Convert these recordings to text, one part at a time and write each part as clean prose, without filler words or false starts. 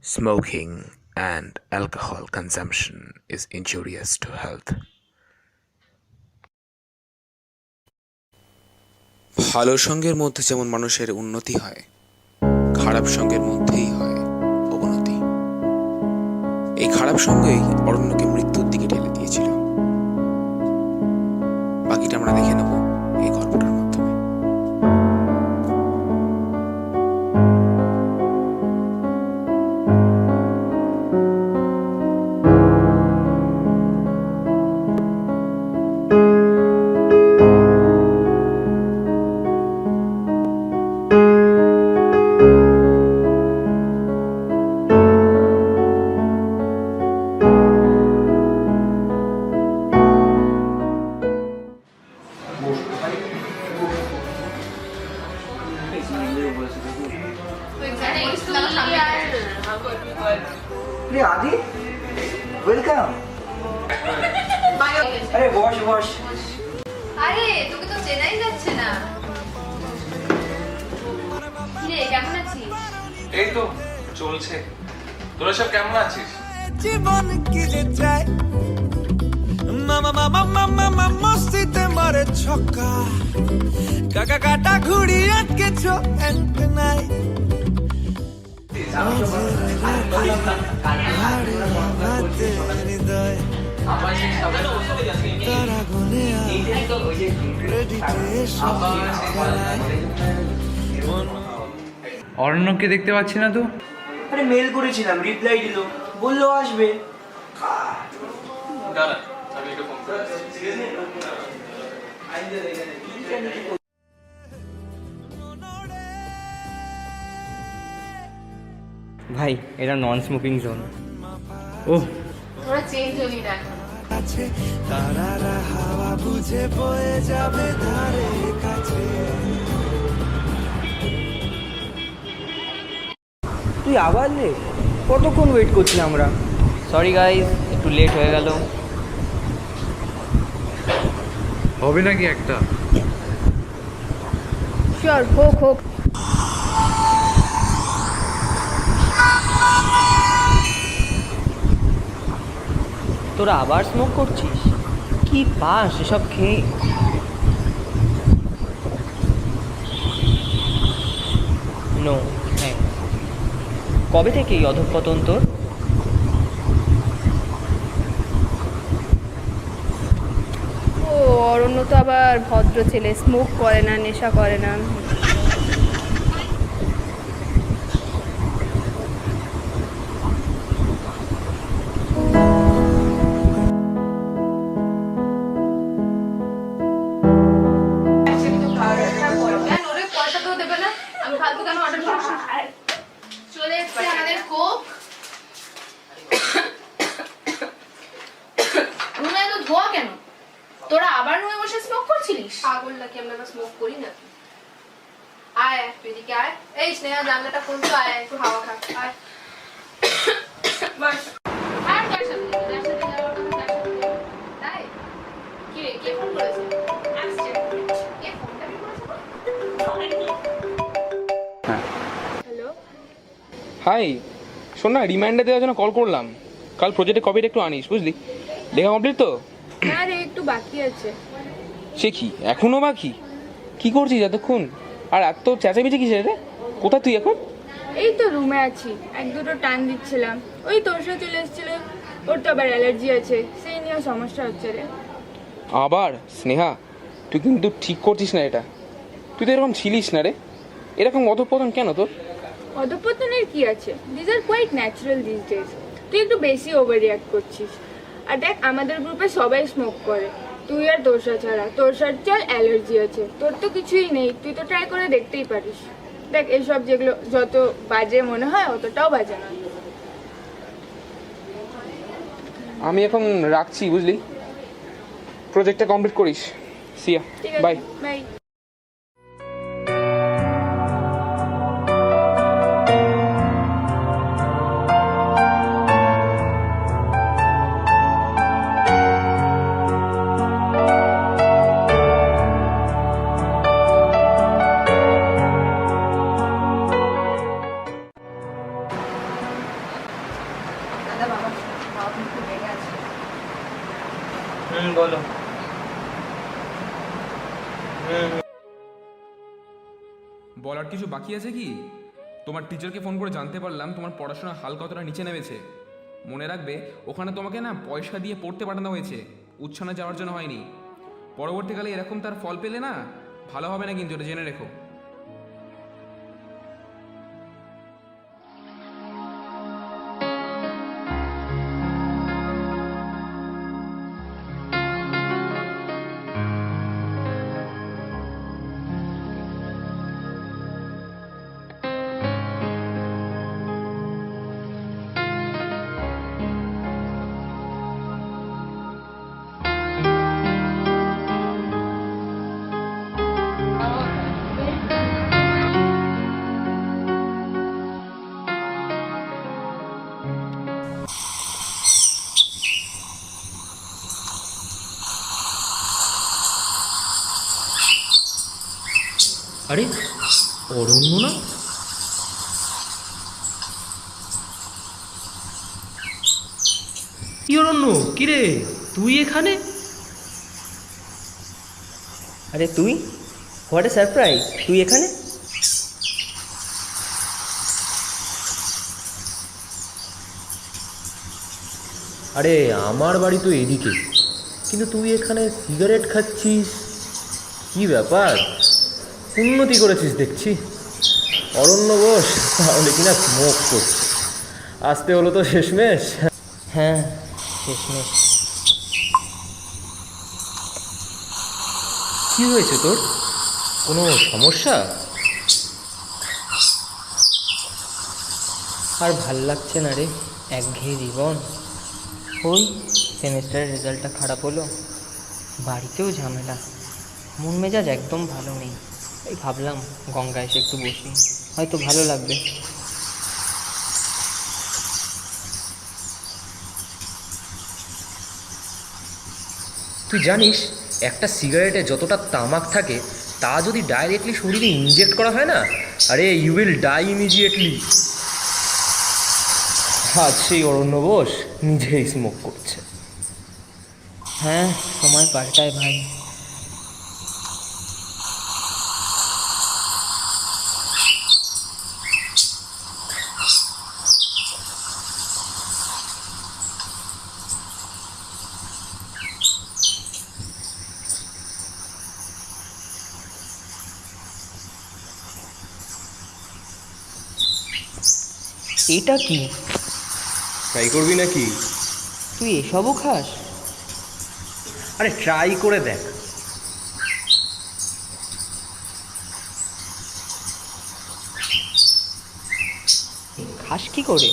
Smoking and alcohol consumption is injurious to health. ভালো সঙ্গের মধ্যে যেমন মানুষের উন্নতি হয়, খারাপ সঙ্গের মধ্যেই হয় অবনতি। এই খারাপ সঙ্গই অরণ্যকে মৃত্যুর দিকে ঠেলে দিয়েছিল। বাকিটা আমরা দেখে নেব এই গল্পটার মাধ্যমে। আদি ওয়েলকাম। আরে বস বস। আরে তোকে তো চেনাই যাচ্ছে না। কিরে কেমন আছিস? এই তো চলছে। তোরা সব কেমন আছিস? জীবন কি যে চাই মামা মামা মামা মামা মস্তিতে মারে ছক্কা টাকা কাটা ঘুড়ি আটকেছো এন্ট নাই অরণ্যকে দেখতে পাচ্ছি না তো। আরে মেল করেছিলাম, রিপ্লাই দিল, বললো আসবে। দাঁড়া আমি একটু ফোন করি। ভাই এটা নন স্মোকিং জোন। ওহ, তোরা চেঞ্জ হলি না এখন। আছে তারারা হাওয়া বুঝে বয়ে যাবে ধারে কাছে। তুই আবার রে, কতক্ষণ ওয়েট করছি আমরা। সরি গাইস, একটু লেট হয়ে গেল। হবে নাকি একটা? শিওর হোক হোক। তোরা আবার স্মোক করছিস? কি পাস এসব খেয়ে? নো হ্যাঁ। কবে থেকে এই অধঃপতন তোর? ও অরণ্য তো আবার ভদ্র ছেলে, স্মোক করে না, নেশা করে না। কেন ওরে পয়সা তো দেবে না? আমি ফালতু কেন অর্ডার করছি? চলে এসছে আমাদের কোক। রুমে এত ধোয়া কেন? তোরা আবার রুমে বসে স্মোক করছিলিস? পাগল নাকি আমরা আবার স্মোক করি না? আয় এদিকে আয়। এই স্নেহা জানলাটা খুলতো, আয় একটু হাওয়া খা। আয় বাস। আর কার সাথে যাবি? যার সাথে যাওয়ার কথা তার সাথে যাবি। তাই? কি রে, কে ফোন করেছে? আসছে। কে ফোনটা কি করেছে? হ্যালো, হাই, শোন না, রিমাইন্ডার দেওয়ার জন্য কল করলাম। কাল প্রজেক্টে কপিটা একটু আনিস, বুঝলি? লেখা কমপ্লিট তো? না রে একটু বাকি আছে। সে কি এখনো বাকি? কি করছিস এতক্ষণ? আর এত চেঁচামেচি কিসের রে? কোথায় তুই এখন? এই তো রুমে আছি, এক দুটো টান দিচ্ছিলাম। ওই তোরসা চলে এসেছিল, ওর তো আবার অ্যালার্জি আছে, সেই নিয়ে সমস্যা হচ্ছে রে। আবার স্নেহা, তুই কিন্তু ঠিক করছিস না এটা। তুই তো এরকম ছিলিস না রে। এরকম অধঃপতন কেন তোর? অধঃপতনের কি আছে? These are quite natural these days. তুই একটু বেশি ওভার রিয়াক্ট করছিস। আর দেখ, আমাদের গ্রুপে সবাই স্মোক করে, তুই আর তোরসা ছাড়া। তোরসার চল অ্যালার্জি আছে, তোর তো কিছুই নেই, তুই তো ট্রাই করে দেখতেই পারিস। দেখ, এইসব যেগুলো যত বাজে মনে হয় অতটাও বাজে না। আমি এখন রাখছি, বুঝলি? প্রজেক্টটা কমপ্লিট করিস। সিয়া, ঠিক আছে, বাই। বাই। বলো। বলার কিছু বাকি আছে কি? তোমার টিচারকে ফোন করে জানতে পারলাম তোমার পড়াশোনার হাল কতটা নিচে নেমেছে। মনে রাখবে, ওখানে তোমাকে না পয়সা দিয়ে পড়তে পাঠানো হয়েছে, উচ্ছানে যাওয়ার জন্য হয়নি। পরবর্তীকালে এরকম তার ফল পেলে না ভালো হবে না, কিন্তু এটা জেনে রেখো। আরে অরণ্য না? কি অরণ্য, কিরে তুই এখানে? আরে তুই, হোয়াট এ সারপ্রাইজ, তুই এখানে? আরে আমার বাড়ি তো এদিকে, কিন্তু তুই এখানে সিগারেট খাচ্ছিস, কি ব্যাপার? উন্নতি করেছিস দেখছি। অরণ্য বোস তাহলে কিনা স্মোক করছে, আসতে হলো তো শেষমেশ। হ্যাঁ শেষমেশ। কি হয়েছে তোর, কোনো সমস্যা? আর ভাল লাগছে না রে, একঘেয়ে জীবন। ওই সেমিস্টারের রেজাল্টটা খারাপ হলো, বাড়িতেও ঝামেলা, মন মেজাজ একদম ভালো নেই। এই ভাবলাম গঙ্গায় এসে একটু বসি, হয়তো ভালো লাগবে। তুই জানিস একটা সিগারেটে যতটা তামাক থাকে তা যদি ডাইরেক্টলি শরীরে ইনজেক্ট করা হয় না, আরে ইউ উইল ডাই ইমিডিয়েটলি। আজ সেই অরণ্য বোস নিজেই স্মোক করছে। হ্যাঁ, সময় পাল্টায় ভাই। এটা কি? ট্রাই করবি নাকি? তুই এসবও খাস? আরে ট্রাই করে দেখ। খাস কি করে?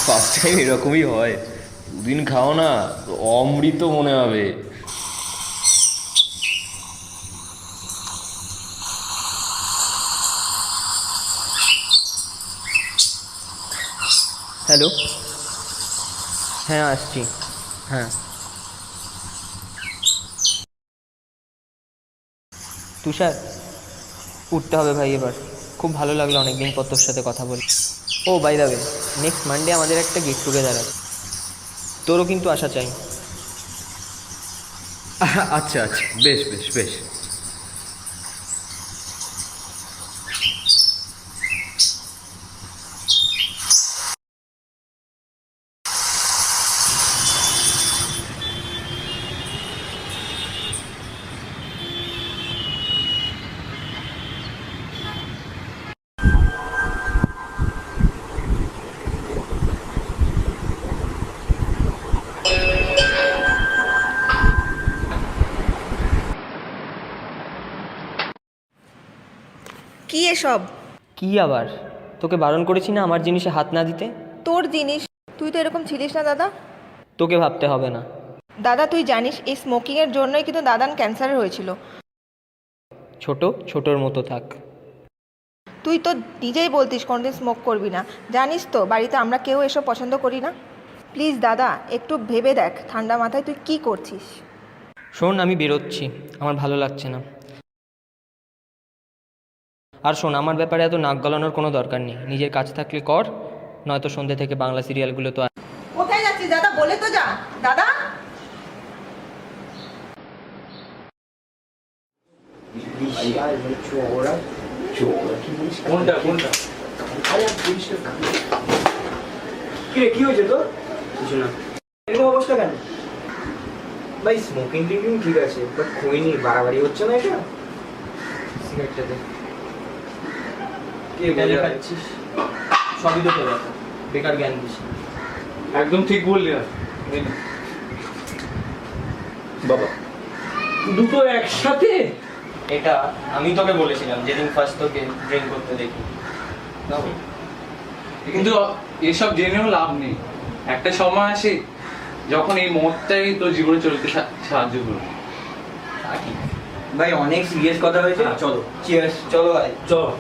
ফার্স্ট টাইম এরকমই হয়, দুদিন খাও না অমৃত মনে হবে। হ্যালো, হ্যাঁ আসছি। হ্যাঁ তুষার, উঠতে হবে ভাই এবার। খুব ভালো লাগলো অনেকদিন পর তোর সাথে কথা বলে। Oh by the way, next Monday আমাদের একটা গেট টুগেদার আছে, তোরও কিন্তু আসা চাই। আচ্ছা আচ্ছা, বেশ বেশ বেশ। কি এসব? কি আবার? তোকে বারণ করেছি না আমার জিনিসে হাত না দিতে? তোর জিনিস, তুই তো এরকম ছিলিস না দাদা। তোকে ভাবতে হবে না। দাদা তুই জানিস এই স্মোকিংয়ের জন্যই কিন্তু দাদার ক্যান্সার হয়েছিল। ছোট ছোটর মতো থাক। তুই তো নিজেই বলতিস কোনোদিন স্মোক করবি না, জানিস তো বাড়িতে আমরা কেউ এসব পছন্দ করি না। প্লিজ দাদা একটু ভেবে দেখ, ঠান্ডা মাথায় তুই কি করছিস। শোন, আমি বেরোচ্ছি, আমার ভালো লাগছে না। আর শোন, আমার ব্যাপারে এত নাক গলানোর কোনো দরকার নেই, নিজের কাজ থাকলে কর, নয়তো সন্ধ্যে থেকে বাংলা সিরিয়ালগুলো তো। কোথায় যাচ্ছিস দাদা, বলে তো যা। দাদা বিশাল চওড়া চওড়া কি বলিস? কোনটা কোনটা? আরে পরিষ্কার কি রে, কি হয়েছে তোর? কিছু না। এরকম অবস্থা কেন? ভাই স্মোকিং টিকিং ঠিক আছে, বাট খইনি বাড়াবাড়ি হচ্ছে না এটা? সিগারেটটা দে। কে বলে খাচ্ছিস? সবই তো তোর ব্যাপার, বেকার জ্ঞান দিস। একদম ঠিক বললি না বাবা দুটো একসাথে? এটা আমি তোকে বলেছিলাম যেদিন ফার্স্ট তোকে ড্রিঙ্ক করতে দেখি। কিন্তু এসব জেনেও লাভ নেই। একটা সময় আসে যখন এই মদটাই তোর জীবনে চলতে সাহায্য করবে। ভাই অনেক সিরিয়াস কথা হয়েছে, চলো চিয়ার্স। চলো ভাই চলো।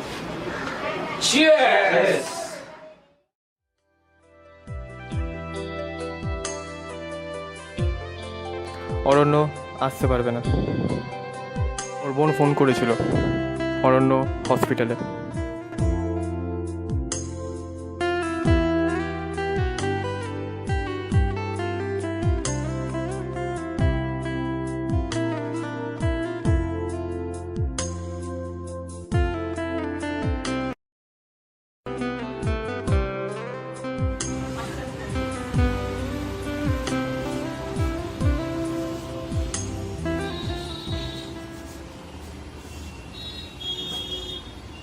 চিয়ার্স। অরণ্য আসতে পারবে না। ওর বোন ফোন করেছিল, অরণ্য হসপিটালে।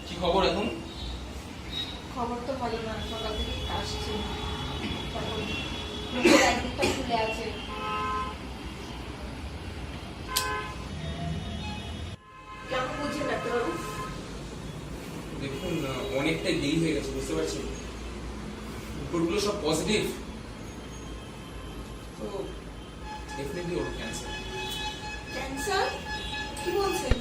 কি খবর এখন? খবর তো ভালো না, সকাল থেকে আসছি একদিকটা খুলে আছে। কেমন বুঝছেন ডাক্তারবাবু? দেখুন অনেকটাই দেরি হয়ে গেছে, বুঝতে পারছেন। রিপোর্টগুলো সব পজিটিভ, তো ডেফিনেটলি ওর ক্যান্সার। ক্যান্সার? কি বলছেন?